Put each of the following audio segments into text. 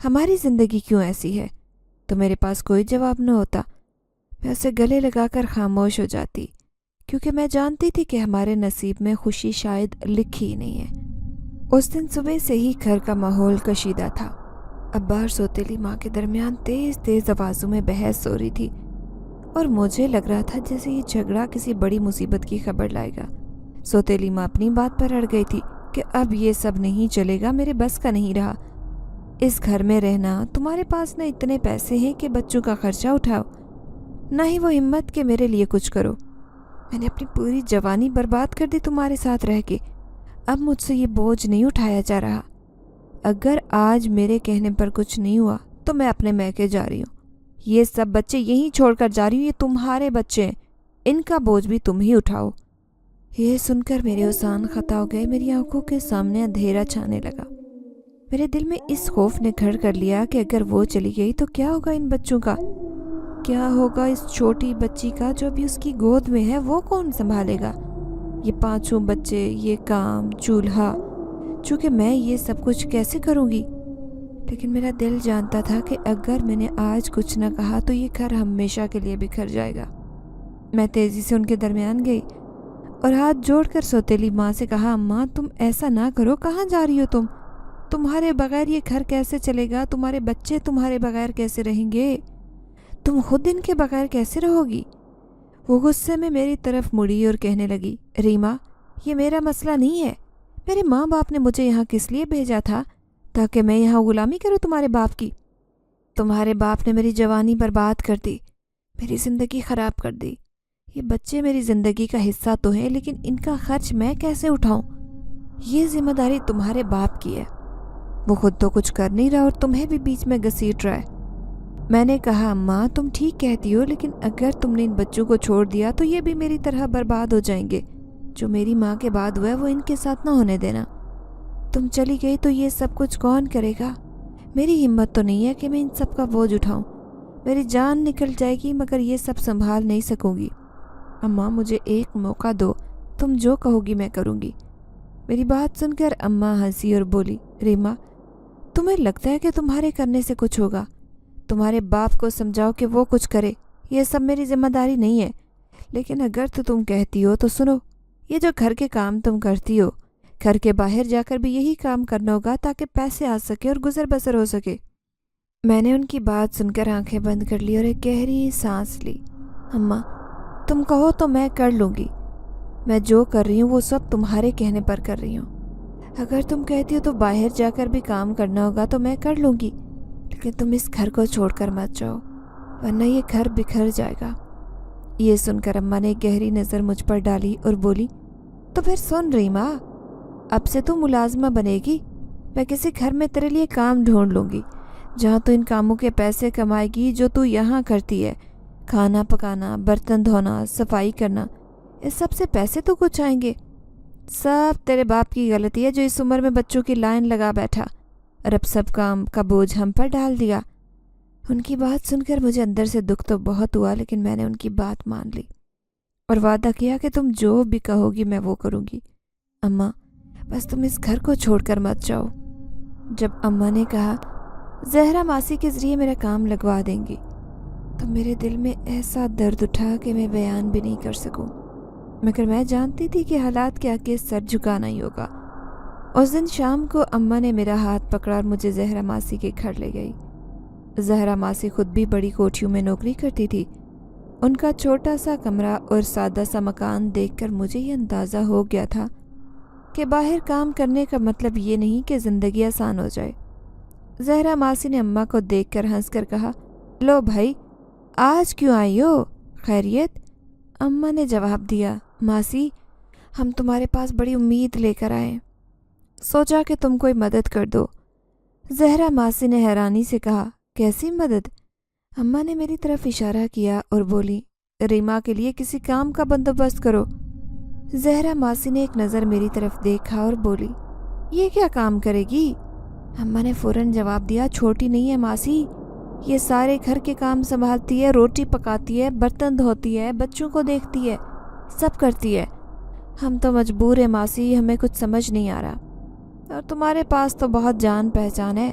ہماری زندگی کیوں ایسی ہے؟ تو میرے پاس کوئی جواب نہ ہوتا۔ میں اسے گلے لگا کر خاموش ہو جاتی، کیونکہ میں جانتی تھی کہ ہمارے نصیب میں خوشی شاید لکھی ہی نہیں ہے۔ اس دن صبح سے ہی گھر کا ماحول کشیدہ تھا۔ ابا اور سوتیلی ماں کے درمیان تیز تیز آوازوں میں بحث ہو رہی تھی، اور مجھے لگ رہا تھا جیسے یہ جھگڑا کسی بڑی مصیبت کی خبر لائے گا۔ سوتیلی ماں اپنی بات پر اڑ گئی تھی کہ اب یہ سب نہیں چلے گا، میرے بس کا نہیں رہا اس گھر میں رہنا۔ تمہارے پاس نہ اتنے پیسے ہیں کہ بچوں کا خرچہ اٹھاؤ، نہ ہی وہ ہمت کہ میرے لیے کچھ کرو۔ میں نے اپنی پوری جوانی برباد کر دی تمہارے ساتھ رہ کے، اب مجھ سے یہ بوجھ نہیں اٹھایا جا رہا۔ اگر آج میرے کہنے پر کچھ نہیں ہوا تو میں اپنے میکے جا رہی ہوں۔ یہ سب بچے یہیں چھوڑ کر جا رہی ہوں، یہ تمہارے بچے ہیں، ان کا بوجھ بھی تم ہی اٹھاؤ۔ یہ سن کر میرے اوسان خطا ہو گئے، میری آنکھوں کے سامنے اندھیرا چھانے لگا۔ میرے دل میں اس خوف نے گھر کر لیا کہ اگر وہ چلی گئی تو کیا ہوگا ان بچوں کا، کیا ہوگا اس چھوٹی بچی کا جو ابھی اس کی گود میں ہے، وہ کون سنبھالے گا؟ یہ 5 بچے، یہ کام، چولہا، چونکہ میں یہ سب کچھ کیسے کروں گی؟ لیکن میرا دل جانتا تھا کہ اگر میں نے آج کچھ نہ کہا تو یہ گھر ہمیشہ کے لیے بکھر جائے گا۔ میں تیزی سے ان کے درمیان گئی اور ہاتھ جوڑ کر سوتیلی ماں سے کہا، اماں تم ایسا نہ کرو، کہاں جا رہی ہو تمہارے بغیر یہ گھر کیسے چلے گا؟ تمہارے بچے تمہارے بغیر کیسے رہیں گے؟ تم خود ان کے بغیر کیسے رہو گی؟ وہ غصے میں میری طرف مڑی اور کہنے لگی، ریما یہ میرا مسئلہ نہیں ہے، میرے ماں باپ نے مجھے یہاں کس لیے بھیجا تھا؟ تاکہ میں یہاں غلامی کروں تمہارے باپ کی؟ تمہارے باپ نے میری جوانی برباد کر دی، میری زندگی خراب کر دی۔ یہ بچے میری زندگی کا حصہ تو ہیں، لیکن ان کا خرچ میں کیسے اٹھاؤں؟ یہ ذمہ داری تمہارے باپ کی ہے، وہ خود تو کچھ کر نہیں رہا اور تمہیں بھی بیچ میں گھسیٹ رہا ہے۔ میں نے کہا، اماں تم ٹھیک کہتی ہو، لیکن اگر تم نے ان بچوں کو چھوڑ دیا تو یہ بھی میری طرح برباد ہو جائیں گے۔ جو میری ماں کے بعد ہوا ہے وہ ان کے ساتھ نہ ہونے دینا۔ تم چلی گئی تو یہ سب کچھ کون کرے گا؟ میری ہمت تو نہیں ہے کہ میں ان سب کا بوجھ اٹھاؤں، میری جان نکل جائے گی مگر یہ سب سنبھال نہیں سکوں گی۔ اماں مجھے ایک موقع دو، تم جو کہو گی میں کروں گی۔ میری بات سن کر اماں ہنسی اور بولی، ریما تمہیں لگتا ہے کہ تمہارے کرنے سے کچھ ہوگا؟ تمہارے باپ کو سمجھاؤ کہ وہ کچھ کرے، یہ سب میری ذمہ داری نہیں ہے۔ لیکن اگر تو تم کہتی ہو تو سنو، یہ جو گھر کے کام تم کرتی ہو، گھر کے باہر جا کر بھی یہی کام کرنا ہوگا تاکہ پیسے آ سکے اور گزر بسر ہو سکے۔ میں نے ان کی بات سن کر آنکھیں بند کر لی اور ایک گہری سانس لی۔ اماں تم کہو تو میں کر لوں گی، میں جو کر رہی ہوں وہ سب تمہارے کہنے پر کر رہی ہوں۔ اگر تم کہتی ہو تو باہر جا کر بھی کام کرنا ہوگا تو میں کر لوں گی، لیکن تم اس گھر کو چھوڑ کر مت جاؤ، ورنہ یہ گھر بکھر جائے گا۔ یہ سن کر اماں نے گہری نظر مجھ پر ڈالی اور بولی، تو پھر سن ریما، اب سے تو ملازمہ بنے گی، میں کسی گھر میں تیرے لیے کام ڈھونڈ لوں گی جہاں تو ان کاموں کے پیسے کمائے گی جو تو یہاں کرتی ہے، کھانا پکانا، برتن دھونا، صفائی کرنا، اس سب سے پیسے تو کچھ آئیں گے۔ سب تیرے باپ کی غلطی ہے جو اس عمر میں بچوں کی لائن لگا بیٹھا اور اب سب کام کا بوجھ ہم پر ڈال دیا۔ ان کی بات سن کر مجھے اندر سے دکھ تو بہت ہوا، لیکن میں نے ان کی بات مان لی اور وعدہ کیا کہ تم جو بھی کہو گی میں وہ کروں گی۔ اماں بس تم اس گھر کو چھوڑ کر مت جاؤ۔ جب اماں نے کہا زہرا ماسی کے ذریعے میرا کام لگوا دیں گی تو میرے دل میں ایسا درد اٹھا کہ میں بیان بھی نہیں کر سکوں، مگر میں جانتی تھی کہ حالات کے آگے سر جھکانا ہی ہوگا۔ اس دن شام کو اماں نے میرا ہاتھ پکڑا اور مجھے زہرا ماسی کے گھر لے گئی۔ زہرا ماسی خود بھی بڑی کوٹھیوں میں نوکری کرتی تھی۔ ان کا چھوٹا سا کمرہ اور سادہ سا مکان دیکھ کر مجھے یہ اندازہ ہو گیا تھا کہ باہر کام کرنے کا مطلب یہ نہیں کہ زندگی آسان ہو جائے۔ زہرا ماسی نے اماں کو دیکھ کر ہنس کر کہا، لو بھائی آج کیوں آئی ہو، خیریت؟ اماں نے جواب دیا، ماسی ہم تمہارے پاس بڑی امید لے کر آئے، سوچا کہ تم کوئی مدد کر دو۔ زہرا ماسی نے حیرانی سے کہا، کیسی مدد؟ اماں نے میری طرف اشارہ کیا اور بولی، ریما کے لیے کسی کام کا بندوبست کرو۔ زہرا ماسی نے ایک نظر میری طرف دیکھا اور بولی، یہ کیا کام کرے گی؟ اماں نے فوراً جواب دیا، چھوٹی نہیں ہے ماسی، یہ سارے گھر کے کام سنبھالتی ہے، روٹی پکاتی ہے، برتن دھوتی ہے، بچوں کو دیکھتی ہے، سب کرتی ہے۔ ہم تو مجبور ہیں ماسی، ہمیں کچھ سمجھ نہیں آ رہا، اور تمہارے پاس تو بہت جان پہچان ہے،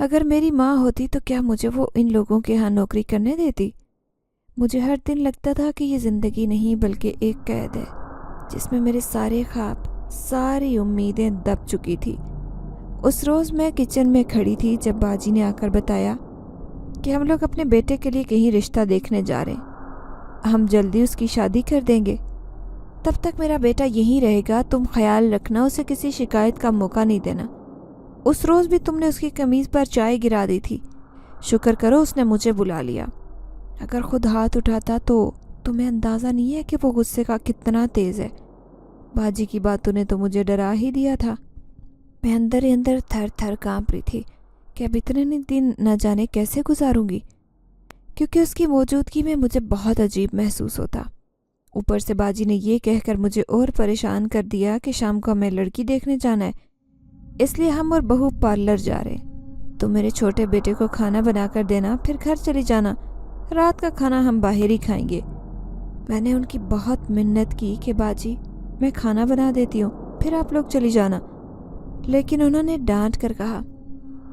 اگر میری ماں ہوتی تو کیا مجھے وہ ان لوگوں کے ہاں نوکری کرنے دیتی؟ مجھے ہر دن لگتا تھا کہ یہ زندگی نہیں بلکہ ایک قید ہے جس میں میرے سارے خواب، ساری امیدیں دب چکی تھی۔ اس روز میں کچن میں کھڑی تھی جب باجی نے آ کر بتایا کہ ہم لوگ اپنے بیٹے کے لیے کہیں رشتہ دیکھنے جا رہے ہیں، ہم جلدی اس کی شادی کر دیں گے، تب تک میرا بیٹا یہیں رہے گا، تم خیال رکھنا، اسے کسی شکایت کا موقع نہیں دینا۔ اس روز بھی تم نے اس کی قمیض پر چائے گرا دی تھی، شکر کرو اس نے مجھے بلا لیا، اگر خود ہاتھ اٹھاتا تو تمہیں اندازہ نہیں ہے کہ وہ غصے کا کتنا تیز ہے۔ باجی کی باتوں نے تو مجھے ڈرا ہی دیا تھا۔ میں اندر ہی اندر تھر تھر کانپ رہی تھی کہ اب اتنے دن نہ جانے کیسے گزاروں گی، کیونکہ اس کی موجودگی میں مجھے بہت عجیب محسوس ہوتا۔ اوپر سے باجی نے یہ کہہ کر مجھے اور پریشان کر دیا کہ شام کو ہمیں لڑکی دیکھنے جانا ہے، اس لیے ہم اور بہو پارلر جا رہے ہیں، تو میرے چھوٹے بیٹے کو کھانا بنا کر دینا، پھر گھر چلی جانا، رات کا کھانا ہم باہر ہی کھائیں گے۔ میں نے ان کی بہت منت کی کہ باجی میں کھانا بنا دیتی ہوں، پھر آپ لوگ چلی جانا، لیکن انہوں نے ڈانٹ کر کہا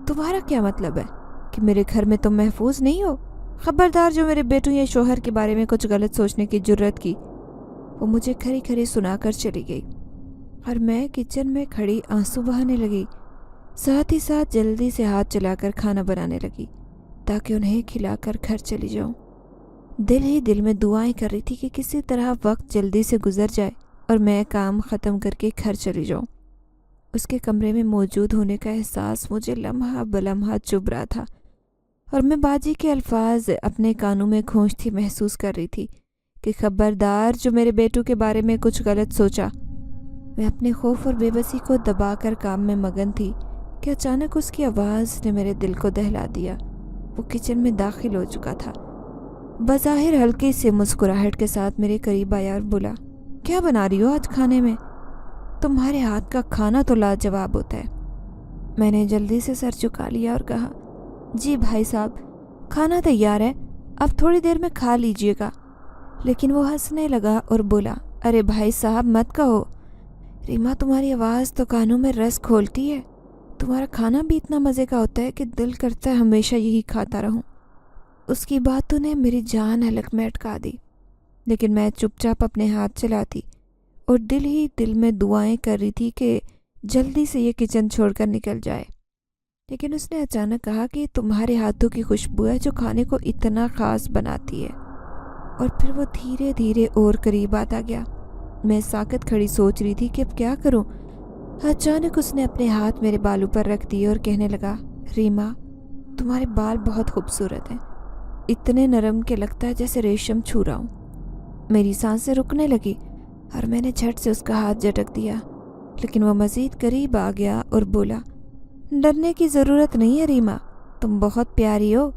تمہارا کیا مطلب ہے کہ میرے گھر میں تم محفوظ نہیں ہو؟ خبردار جو میرے بیٹوں یا شوہر کے بارے میں کچھ غلط سوچنے کی جرت کی۔ وہ مجھے کھری کھری سنا کر چلی گئی اور میں کچن میں کھڑی آنسو بہانے لگی، ساتھ ہی ساتھ جلدی سے ہاتھ چلا کر کھانا بنانے لگی تاکہ انہیں کھلا کر گھر چلی جاؤں۔ دل ہی دل میں دعائیں کر رہی تھی کہ کسی طرح وقت جلدی سے گزر جائے اور میں کام ختم کر کے گھر چلی جاؤں۔ اس کے کمرے میں موجود ہونے کا احساس مجھے لمحہ بلمحہ چبھ رہا تھا اور میں باجی کے الفاظ اپنے کانوں میں گونجتی محسوس کر رہی تھی کہ خبردار جو میرے بیٹوں کے بارے میں کچھ غلط سوچا۔ میں اپنے خوف اور بے بسی کو دبا کر کام میں مگن تھی کہ اچانک اس کی آواز نے میرے دل کو دہلا دیا۔ وہ کچن میں داخل ہو چکا تھا، بظاہر ہلکی سی مسکراہٹ کے ساتھ میرے قریب آیا اور بولا کیا بنا رہی ہو آج کھانے میں؟ تمہارے ہاتھ کا کھانا تو لاجواب ہوتا ہے۔ میں نے جلدی سے سر جھکا لیا اور کہا جی بھائی صاحب کھانا تیار ہے، اب تھوڑی دیر میں کھا لیجئے گا۔ لیکن وہ ہنسنے لگا اور بولا ارے بھائی صاحب مت کہو، ریما تمہاری آواز تو کانوں میں رس کھولتی ہے، تمہارا کھانا بھی اتنا مزے کا ہوتا ہے کہ دل کرتا ہے ہمیشہ یہی کھاتا رہوں۔ اس کی باتوں نے میری جان حلق میں اٹکا دی، لیکن میں چپ چاپ اپنے ہاتھ چلاتی اور دل ہی دل میں دعائیں کر رہی تھی کہ جلدی سے یہ کچن چھوڑ کر نکل جائے۔ لیکن اس نے اچانک کہا کہ تمہارے ہاتھوں کی خوشبو ہے جو کھانے کو اتنا خاص بناتی ہے، اور پھر وہ دھیرے دھیرے اور قریب آتا گیا۔ میں ساکت کھڑی سوچ رہی تھی کہ اب کیا کروں۔ اچانک اس نے اپنے ہاتھ میرے بالوں پر رکھ دیے اور کہنے لگا ریما تمہارے بال بہت خوبصورت ہیں، اتنے نرم کہ لگتا ہے جیسے ریشم چھو رہا ہوں۔ میری سانسیں رکنے لگی اور میں نے جھٹ سے اس کا ہاتھ جھٹک دیا، لیکن وہ مزید قریب آ گیا اور بولا ڈرنے کی ضرورت نہیں ہے ریما، تم بہت پیاری ہو۔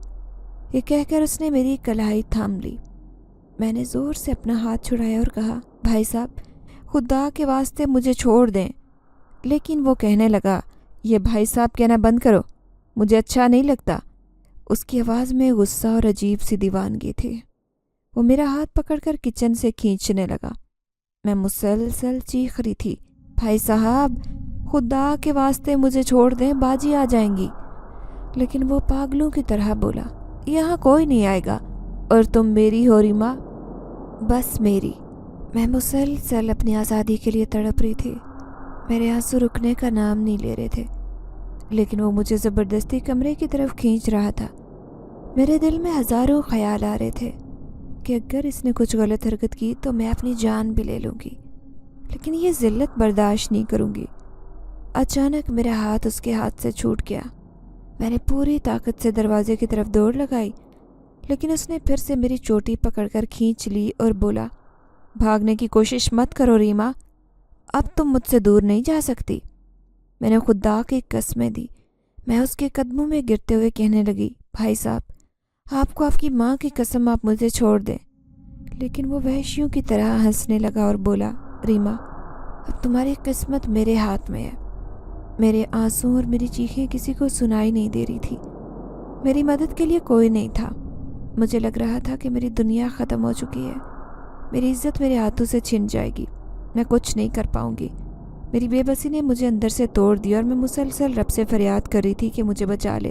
یہ کہہ کر اس نے میری کلائی تھام لی۔ میں نے زور سے اپنا ہاتھ چھڑایا اور کہا بھائی صاحب خدا کے واسطے مجھے چھوڑ دیں۔ لیکن وہ کہنے لگا یہ بھائی صاحب کہنا بند کرو، مجھے اچھا نہیں لگتا۔ اس کی آواز میں غصہ اور عجیب سی دیوانگی تھی۔ وہ میرا ہاتھ پکڑ کر کچن سے کھینچنے لگا۔ میں مسلسل چیخ رہی تھی بھائی صاحب خدا کے واسطے مجھے چھوڑ دیں، باجی آ جائیں گی۔ لیکن وہ پاگلوں کی طرح بولا یہاں کوئی نہیں آئے گا، اور تم میری ہو ریما، بس میری۔ میں مسلسل اپنی آزادی کے لیے تڑپ رہی تھی، میرے آنسو رکنے کا نام نہیں لے رہے تھے، لیکن وہ مجھے زبردستی کمرے کی طرف کھینچ رہا تھا۔ میرے دل میں ہزاروں خیال آ رہے تھے کہ اگر اس نے کچھ غلط حرکت کی تو میں اپنی جان بھی لے لوں گی، لیکن یہ ذلت برداشت نہیں کروں گی۔ اچانک میرا ہاتھ اس کے ہاتھ سے چھوٹ گیا۔ میں نے پوری طاقت سے دروازے کی طرف دوڑ لگائی، لیکن اس نے پھر سے میری چوٹی پکڑ کر کھینچ لی اور بولا بھاگنے کی کوشش مت کرو ریما، اب تم مجھ سے دور نہیں جا سکتی۔ میں نے خدا کی قسمیں دی۔ میں اس کے قدموں میں گرتے ہوئے کہنے لگی بھائی صاحب آپ کو آپ کی ماں کی قسم آپ مجھے چھوڑ دیں۔ لیکن وہ وحشیوں کی طرح ہنسنے لگا اور بولا ریما اب تمہاری قسمت میرے ہاتھ میں ہے۔ میرے آنسوں اور میری چیخیں کسی کو سنائی نہیں دے رہی تھی، میری مدد کے لیے کوئی نہیں تھا۔ مجھے لگ رہا تھا کہ میری دنیا ختم ہو چکی ہے، میری عزت میرے ہاتھوں سے چھن جائے گی، میں کچھ نہیں کر پاؤں گی۔ میری بے بسی نے مجھے اندر سے توڑ دیا اور میں مسلسل رب سے فریاد کر رہی تھی کہ مجھے بچا لے،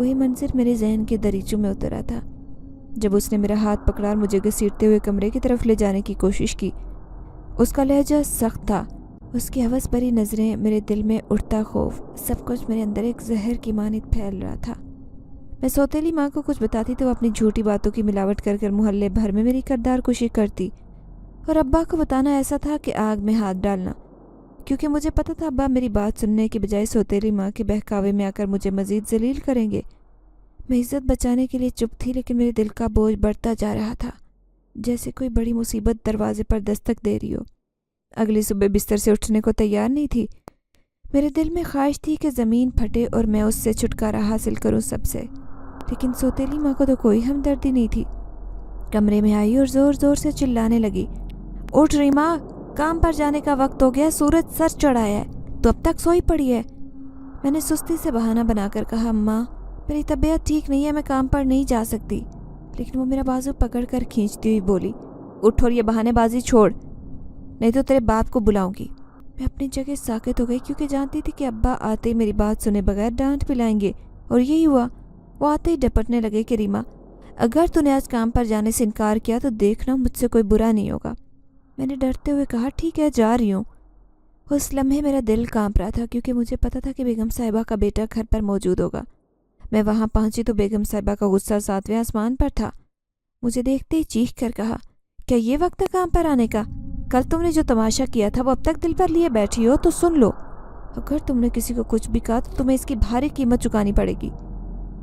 وہی منظر میرے ذہن کے دریچوں میں اترا تھا جب اس نے میرا ہاتھ پکڑا اور مجھے گھسیٹتے ہوئے کمرے کی طرف لے جانے کی کوشش کی۔ اس کا لہجہ سخت تھا، اس کی ہوس بھری نظریں، میرے دل میں اٹھتا خوف، سب کچھ میرے اندر ایک زہر کی مانند پھیل رہا تھا۔ میں سوتیلی ماں کو کچھ بتاتی تو وہ اپنی جھوٹی باتوں کی ملاوٹ کر کر محلے بھر میں میری کردار کشی کرتی، اور ابا کو بتانا ایسا تھا کہ آگ میں ہاتھ ڈالنا، کیونکہ مجھے پتہ تھا ابا میری بات سننے کے بجائے سوتیلی ماں کے بہکاوے میں آ کر مجھے مزید ذلیل کریں گے۔ میں عزت بچانے کے لیے چپ تھی، لیکن میرے دل کا بوجھ بڑھتا جا رہا تھا، جیسے کوئی بڑی مصیبت دروازے پر دستک دے رہی ہو۔ اگلی صبح بستر سے اٹھنے کو تیار نہیں تھی۔ میرے دل میں خواہش تھی کہ زمین پھٹے اور میں اس سے چھٹکارا حاصل کروں سب سے، لیکن سوتیلی ماں کو تو کوئی ہمدردی نہیں تھی۔ کمرے میں آئی اور زور زور سے چلانے لگی، اٹھ ریما، کام پر جانے کا وقت ہو گیا، سورج سر چڑھایا ہے، تو اب تک سوئی پڑی ہے۔ میں نے سستی سے بہانہ بنا کر کہا، اماں میری طبیعت ٹھیک نہیں ہے، میں کام پر نہیں جا سکتی، لیکن وہ میرا بازو پکڑ کر کھینچتی ہوئی بولی، اٹھ اور یہ بہانے بازی چھوڑ، نہیں تو تیرے باپ کو بلاؤں گی۔ میں اپنی جگہ ساکت ہو گئی، کیونکہ جانتی تھی کہ ابا آتے ہی میری بات سنے بغیر ڈانٹ پلائیں گے، اور یہی ہوا۔ وہ آتے ہی ڈپٹنے لگے کہ ریما، اگر تو نے آج کام پر جانے سے انکار کیا تو دیکھنا مجھ سے کوئی برا نہیں ہوگا۔ میں نے ڈرتے ہوئے کہا، ٹھیک ہے، جا رہی ہوں۔ اس لمحے میرا دل کانپ رہا تھا، کیونکہ مجھے پتا تھا کہ بیگم صاحبہ کا بیٹا گھر پر موجود ہوگا۔ میں وہاں پہنچی تو بیگم صاحبہ کا غصہ 7ویں آسمان پر تھا۔ مجھے دیکھتے ہی چیخ کر کہا، کیا یہ وقت ہے کام پر آنے کا؟ کل تم نے جو تماشا کیا تھا وہ اب تک دل پر لیے بیٹھی ہو تو سن لو، اگر تم نے کسی کو کچھ بھی کہا تو تمہیں اس کی بھاری قیمت چکانی پڑے گی۔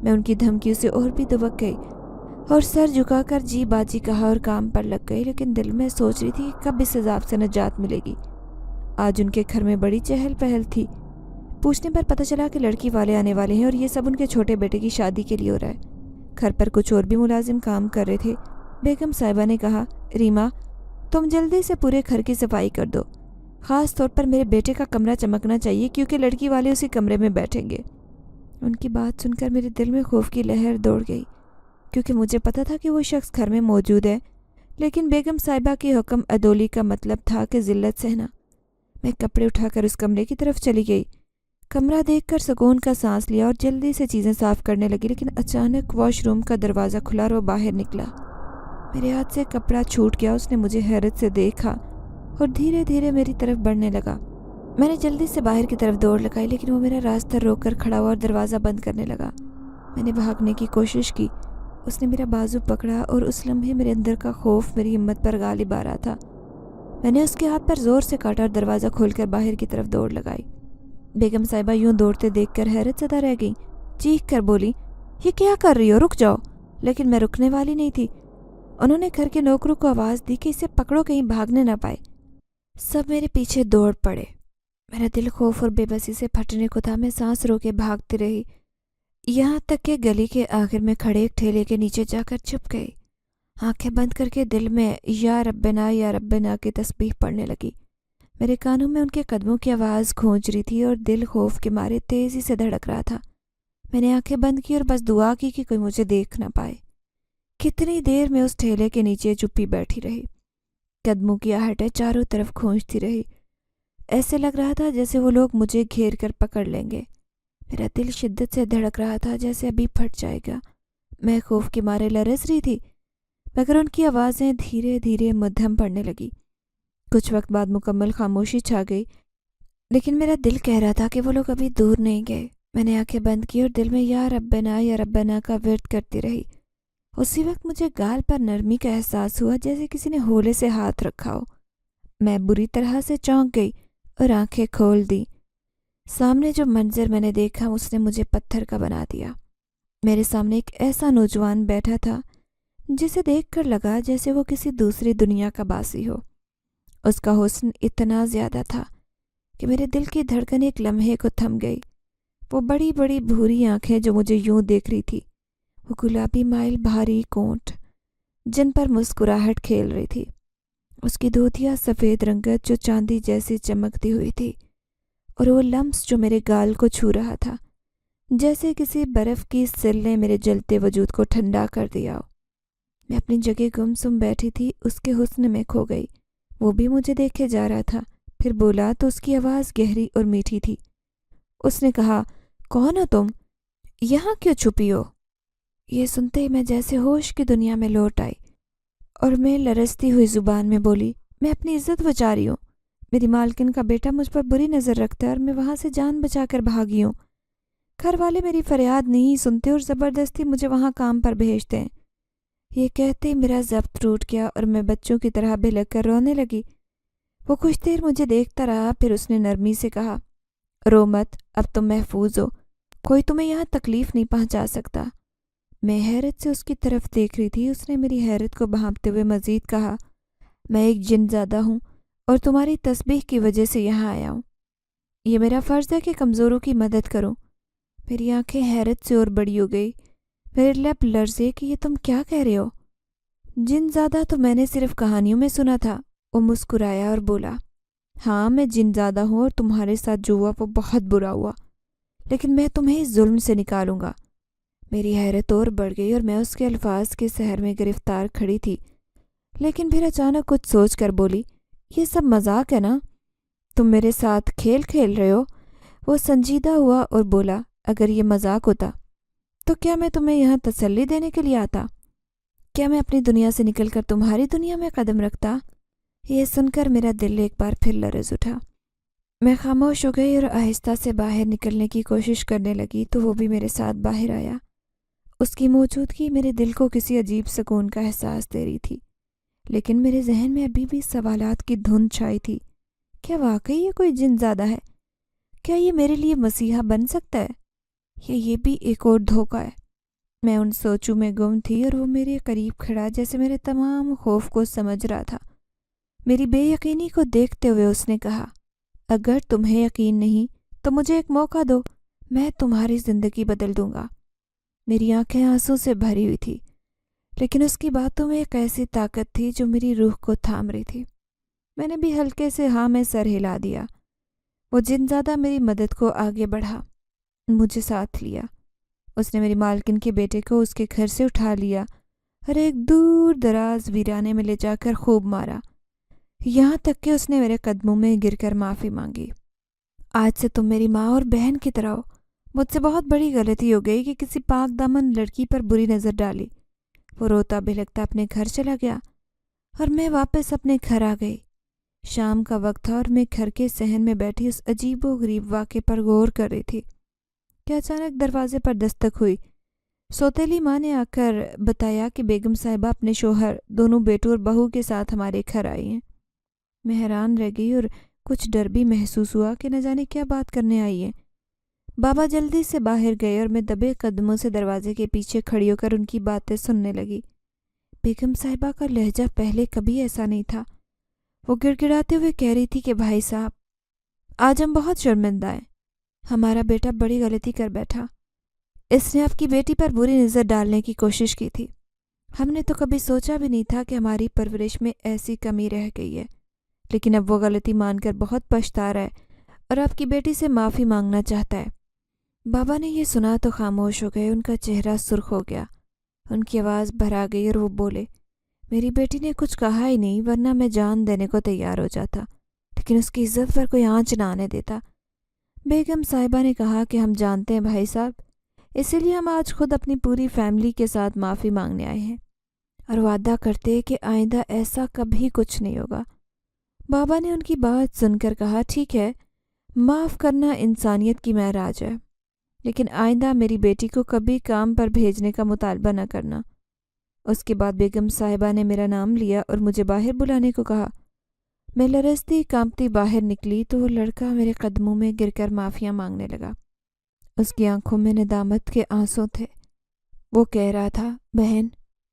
میں ان کی دھمکیوں سے اور بھی دبک گئی اور سر جھکا کر جی باجی کہا اور کام پر لگ گئی، لیکن دل میں سوچ رہی تھی کہ کب اس عذاب سے نجات ملے گی۔ آج ان کے گھر میں بڑی چہل پہل تھی۔ پوچھنے پر پتہ چلا کہ لڑکی والے آنے والے ہیں اور یہ سب ان کے چھوٹے بیٹے کی شادی کے لیے ہو رہا ہے۔ گھر پر کچھ اور بھی ملازم کام کر رہے تھے۔ بیگم صاحبہ نے کہا، ریما تم جلدی سے پورے گھر کی صفائی کر دو، خاص طور پر میرے بیٹے کا کمرہ چمکنا چاہیے، کیونکہ لڑکی والے اسی کمرے میں بیٹھیں گے۔ ان کی بات سن کر میرے دل میں خوف کی لہر دوڑ گئی، کیونکہ مجھے پتا تھا کہ وہ شخص گھر میں موجود ہے، لیکن بیگم صاحبہ کی حکم عدولی کا مطلب تھا کہ ذلت سہنا۔ میں کپڑے اٹھا کر اس کمرے کی طرف چلی گئی۔ کمرہ دیکھ کر سکون کا سانس لیا اور جلدی سے چیزیں صاف کرنے لگی، لیکن اچانک واش روم کا دروازہ کھلا اور وہ باہر نکلا۔ میرے ہاتھ سے کپڑا چھوٹ گیا، اس نے مجھے حیرت سے دیکھا اور دھیرے دھیرے میری طرف بڑھنے لگا۔ میں نے جلدی سے باہر کی طرف دوڑ لگائی، لیکن وہ میرا راستہ روک کر کھڑا ہوا اور دروازہ بند کرنے لگا۔ میں نے بھاگنے کی کوشش کی، اس نے میرا بازو پکڑا اور اس لمحے میرے اندر کا خوف میری ہمت پر غالب آ رہا تھا۔ میں نے اس کے ہاتھ پر زور سے کاٹا اور دروازہ کھول کر باہر کی طرف دوڑ لگائی۔ بیگم صاحبہ یوں دوڑتے دیکھ کر حیرت زدہ رہ گئیں، چیخ کر بولی، یہ کیا کر رہی ہو، رک جاؤ۔ لیکن میں رکنے والی نہیں تھی۔ انہوں نے گھر کے نوکروں کو آواز دی کہ اسے پکڑو، کہیں بھاگنے نہ پائے۔ سب میرے پیچھے دوڑ پڑے۔ میرا دل خوف اور بے بسی سے پھٹنے کو تھا۔ میں سانس روکے بھاگتی رہی، یہاں تک کہ گلی کے آخر میں کھڑے ایک ٹھیلے کے نیچے جا کر چھپ گئی۔ آنکھیں بند کر کے دل میں یا ربنا کی تسبیح پڑھنے لگی۔ میرے کانوں میں ان کے قدموں کی آواز گونج رہی تھی اور دل خوف کے مارے تیزی سے دھڑک رہا تھا۔ میں نے آنکھیں بند کی اور بس دعا کی کہ کوئی مجھے دیکھ نہ پائے۔ کتنی دیر میں اس ٹھیلے کے نیچے چپی بیٹھی رہی، قدموں کی آہٹیں چاروں طرف گونجتی رہی۔ ایسے لگ رہا تھا جیسے وہ لوگ مجھے گھیر کر پکڑ لیں گے۔ میرا دل شدت سے دھڑک رہا تھا جیسے ابھی پھٹ جائے گا۔ میں خوف کے مارے لرز رہی تھی، مگر ان کی آوازیں دھیرے دھیرے مدھم پڑنے لگی۔ کچھ وقت بعد مکمل خاموشی چھا گئی، لیکن میرا دل کہہ رہا تھا کہ وہ لوگ ابھی دور نہیں گئے۔ میں نے آنکھیں بند کی اور دل میں یا ربنا کا ورد کرتی رہی۔ اسی وقت مجھے گال پر نرمی کا احساس ہوا، جیسے کسی نے ہولے سے ہاتھ رکھا ہو۔ میں بری طرح سے چونک گئی اور آنکھیں کھول دیں۔ سامنے جو منظر میں نے دیکھا اس نے مجھے پتھر کا بنا دیا۔ میرے سامنے ایک ایسا نوجوان بیٹھا تھا جسے دیکھ کر لگا جیسے وہ کسی دوسری دنیا کا باسی ہو۔ اس کا حسن اتنا زیادہ تھا کہ میرے دل کی دھڑکن ایک لمحے کو تھم گئی۔ وہ بڑی بڑی بھوری آنکھیں جو مجھے یوں دیکھ رہی تھی، وہ گلابی مائل بھاری کونٹ جن پر مسکراہٹ کھیل رہی تھی، اس کی دھوتیا سفید رنگت جو چاندی جیسی چمکتی ہوئی تھی، اور وہ لمس جو میرے گال کو چھو رہا تھا، جیسے کسی برف کی سل نے میرے جلتے وجود کو ٹھنڈا کر دیا ہو۔ میں اپنی جگہ گمسم بیٹھی تھی، اس کے حسن میں کھو گئی۔ وہ بھی مجھے دیکھے جا رہا تھا، پھر بولا تو اس کی آواز گہری اور میٹھی تھی۔ اس نے کہا، کون ہو تم؟ یہاں کیوں چھپی ہو؟ یہ سنتے ہی میں جیسے ہوش کی دنیا میں لوٹ آئی اور میں لرزتی ہوئی زبان میں بولی، میں اپنی عزت بچا رہی ہوں۔ میری مالکن کا بیٹا مجھ پر بری نظر رکھتا ہے اور میں وہاں سے جان بچا کر بھاگی ہوں۔ گھر والے میری فریاد نہیں سنتے اور زبردستی مجھے وہاں کام پر بھیجتے ہیں۔ یہ کہتے ہی میرا ضبط ٹوٹ گیا اور میں بچوں کی طرح بلک کر رونے لگی۔ وہ کچھ دیر مجھے دیکھتا رہا، پھر اس نے نرمی سے کہا، رو مت، اب تم محفوظ ہو، کوئی تمہیں یہاں تکلیف نہیں پہنچا سکتا۔ میں حیرت سے اس کی طرف دیکھ رہی تھی۔ اس نے میری حیرت کو بھانپتے ہوئے مزید کہا، میں ایک جن زادہ ہوں اور تمہاری تسبیح کی وجہ سے یہاں آیا ہوں۔ یہ میرا فرض ہے کہ کمزوروں کی مدد کروں۔ میری آنکھیں حیرت سے اور بڑی ہو گئی، میرے لب لرزے کہ یہ تم کیا کہہ رہے ہو؟ جن زادہ تو میں نے صرف کہانیوں میں سنا تھا۔ وہ مسکرایا اور بولا، ہاں میں جن زادہ ہوں اور تمہارے ساتھ جو ہوا وہ بہت برا ہوا، لیکن میں تمہیں اس ظلم سے نکالوں گا۔ میری حیرت اور بڑھ گئی اور میں اس کے الفاظ کے سحر میں گرفتار کھڑی تھی، لیکن پھر اچانک کچھ سوچ کر بولی، یہ سب مذاق ہے نا؟ تم میرے ساتھ کھیل کھیل رہے ہو؟ وہ سنجیدہ ہوا اور بولا، اگر یہ مذاق ہوتا تو کیا میں تمہیں یہاں تسلی دینے کے لیے آتا؟ کیا میں اپنی دنیا سے نکل کر تمہاری دنیا میں قدم رکھتا؟ یہ سن کر میرا دل ایک بار پھر لرز اٹھا۔ میں خاموش ہو گئی اور آہستہ سے باہر نکلنے کی کوشش کرنے لگی تو وہ بھی میرے ساتھ باہر آیا۔ اس کی موجودگی میرے دل کو کسی عجیب سکون کا احساس دے رہی تھی، لیکن میرے ذہن میں ابھی بھی سوالات کی دھند چھائی تھی۔ کیا واقعی یہ کوئی جن زادہ ہے؟ کیا یہ میرے لیے مسیحا بن سکتا ہے؟ یا یہ بھی ایک اور دھوکہ ہے؟ میں ان سوچوں میں گم تھی اور وہ میرے قریب کھڑا جیسے میرے تمام خوف کو سمجھ رہا تھا۔ میری بے یقینی کو دیکھتے ہوئے اس نے کہا، اگر تمہیں یقین نہیں تو مجھے ایک موقع دو، میں تمہاری زندگی بدل دوں گا۔ میری آنکھیں آنسوں سے بھری ہوئی تھی، لیکن اس کی باتوں میں ایک ایسی طاقت تھی جو میری روح کو تھام رہی تھی۔ میں نے بھی ہلکے سے ہاں میں سر ہلا دیا۔ وہ جن زادہ میری مدد کو آگے بڑھا، مجھے ساتھ لیا۔ اس نے میری مالکن کے بیٹے کو اس کے گھر سے اٹھا لیا اور ایک دور دراز ویرانے میں لے جا کر خوب مارا، یہاں تک کہ اس نے میرے قدموں میں گر کر معافی مانگی۔ آج سے تم میری ماں اور بہن کی طرح ہو۔ مجھ سے بہت بڑی غلطی ہو گئی کہ کسی پاک دامن لڑکی پر بری نظر ڈالی۔ وہ روتا بھلکتا اپنے گھر چلا گیا اور میں واپس اپنے گھر آ گئی۔ شام کا وقت تھا اور میں گھر کے صحن میں بیٹھی اس عجیب و غریب واقعے پر غور کر رہی تھی کہ اچانک دروازے پر دستک ہوئی۔ سوتیلی ماں نے آ کر بتایا کہ بیگم صاحبہ اپنے شوہر، دونوں بیٹوں اور بہو کے ساتھ ہمارے گھر آئی ہیں۔ میں حیران رہ گئی اور کچھ ڈر بھی محسوس ہوا کہ نہ جانے کیا بات کرنے آئی ہے۔ بابا جلدی سے باہر گئے اور میں دبے قدموں سے دروازے کے پیچھے کھڑی ہو کر ان کی باتیں سننے لگی۔ بیگم صاحبہ کا لہجہ پہلے کبھی ایسا نہیں تھا۔ وہ گڑ گڑاتے ہوئے کہہ رہی تھی کہ بھائی صاحب، آج ہم بہت شرمندہ ہیں۔ ہمارا بیٹا بڑی غلطی کر بیٹھا۔ اس نے آپ کی بیٹی پر بری نظر ڈالنے کی کوشش کی تھی۔ ہم نے تو کبھی سوچا بھی نہیں تھا کہ ہماری پرورش میں ایسی کمی رہ گئی ہے، لیکن اب وہ غلطی مان کر بہت پچھتا رہا ہے اور آپ کی بیٹی سے معافی مانگنا چاہتا ہے۔ بابا نے یہ سنا تو خاموش ہو گئے، ان کا چہرہ سرخ ہو گیا، ان کی آواز بھرا گئی اور وہ بولے، میری بیٹی نے کچھ کہا ہی نہیں، ورنہ میں جان دینے کو تیار ہو جاتا، لیکن اس کی عزت پر کوئی آنچ نہ آنے دیتا۔ بیگم صاحبہ نے کہا کہ ہم جانتے ہیں بھائی صاحب، اسی لیے ہم آج خود اپنی پوری فیملی کے ساتھ معافی مانگنے آئے ہیں اور وعدہ کرتے کہ آئندہ ایسا کبھی کچھ نہیں ہوگا۔ بابا نے ان کی بات سن کر کہا، ٹھیک ہے، معاف کرنا انسانیت کی معراج ہے، لیکن آئندہ میری بیٹی کو کبھی کام پر بھیجنے کا مطالبہ نہ کرنا۔ اس کے بعد بیگم صاحبہ نے میرا نام لیا اور مجھے باہر بلانے کو کہا۔ میں لرزتی کانپتی باہر نکلی تو وہ لڑکا میرے قدموں میں گر کر معافیاں مانگنے لگا۔ اس کی آنکھوں میں ندامت کے آنسو تھے۔ وہ کہہ رہا تھا، بہن،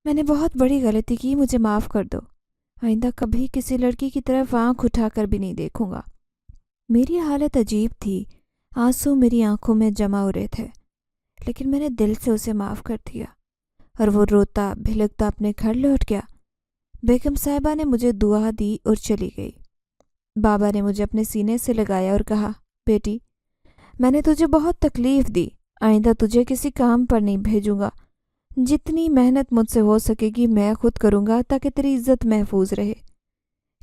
میں نے بہت بڑی غلطی کی، مجھے معاف کر دو، آئندہ کبھی کسی لڑکی کی طرف آنکھ اٹھا کر بھی نہیں دیکھوں گا۔ میری حالت عجیب تھی، آنسو میری آنکھوں میں جمع ہو رہے تھے، لیکن میں نے دل سے اسے معاف کر دیا اور وہ روتا بھلکتا اپنے گھر لوٹ گیا۔ بیگم صاحبہ نے مجھے دعا دی اور چلی گئی۔ بابا نے مجھے اپنے سینے سے لگایا اور کہا، بیٹی، میں نے تجھے بہت تکلیف دی، آئندہ تجھے کسی کام پر نہیں بھیجوں گا، جتنی محنت مجھ سے ہو سکے گی میں خود کروں گا تاکہ تیری عزت محفوظ رہے۔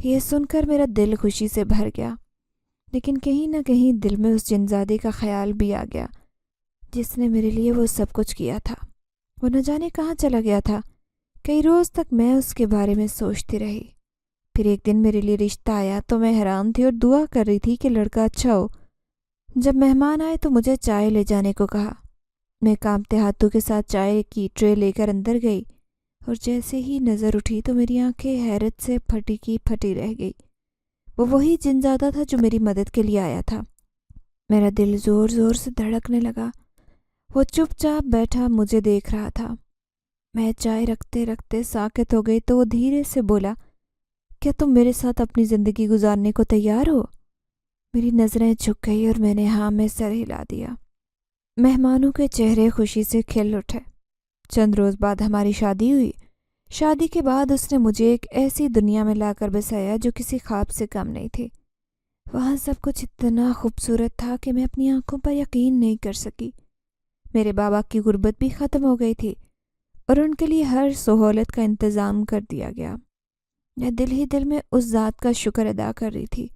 یہ سن کر میرا دل خوشی سے بھر گیا، لیکن کہیں نہ کہیں دل میں اس جنزادے کا خیال بھی آ گیا۔ جس نے میرے لیے وہ سب کچھ کیا تھا، وہ نہ جانے کہاں چلا گیا تھا۔ کئی روز تک میں اس کے بارے میں سوچتی رہی۔ پھر ایک دن میرے لیے رشتہ آیا تو میں حیران تھی اور دعا کر رہی تھی کہ لڑکا اچھا ہو۔ جب مہمان آئے تو مجھے چائے لے جانے کو کہا۔ میں کانپتے ہاتھوں کے ساتھ چائے کی ٹرے لے کر اندر گئی، اور جیسے ہی نظر اٹھی تو میری آنکھیں حیرت سے پھٹی کی پھٹی رہ گئی۔ وہ وہی جن زادہ تھا جو میری مدد کے لیے آیا تھا۔ میرا دل زور زور سے دھڑکنے لگا۔ وہ چپ چاپ بیٹھا مجھے دیکھ رہا تھا۔ میں چائے رکھتے رکھتے ساکت ہو گئی تو وہ دھیرے سے بولا، کیا تم میرے ساتھ اپنی زندگی گزارنے کو تیار ہو؟ میری نظریں جھک گئی اور میں نے ہاں میں سر ہلا دیا۔ مہمانوں کے چہرے خوشی سے کھل اٹھے۔ چند روز بعد ہماری شادی ہوئی۔ شادی کے بعد اس نے مجھے ایک ایسی دنیا میں لا کر بسایا جو کسی خواب سے کم نہیں تھی۔ وہاں سب کچھ اتنا خوبصورت تھا کہ میں اپنی آنکھوں پر یقین نہیں کر سکی۔ میرے بابا کی غربت بھی ختم ہو گئی تھی اور ان کے لیے ہر سہولت کا انتظام کر دیا گیا۔ میں دل ہی دل میں اس ذات کا شکر ادا کر رہی تھی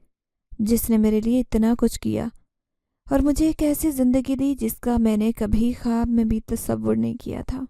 جس نے میرے لیے اتنا کچھ کیا اور مجھے ایک ایسی زندگی دی جس کا میں نے کبھی خواب میں بھی تصور نہیں کیا تھا۔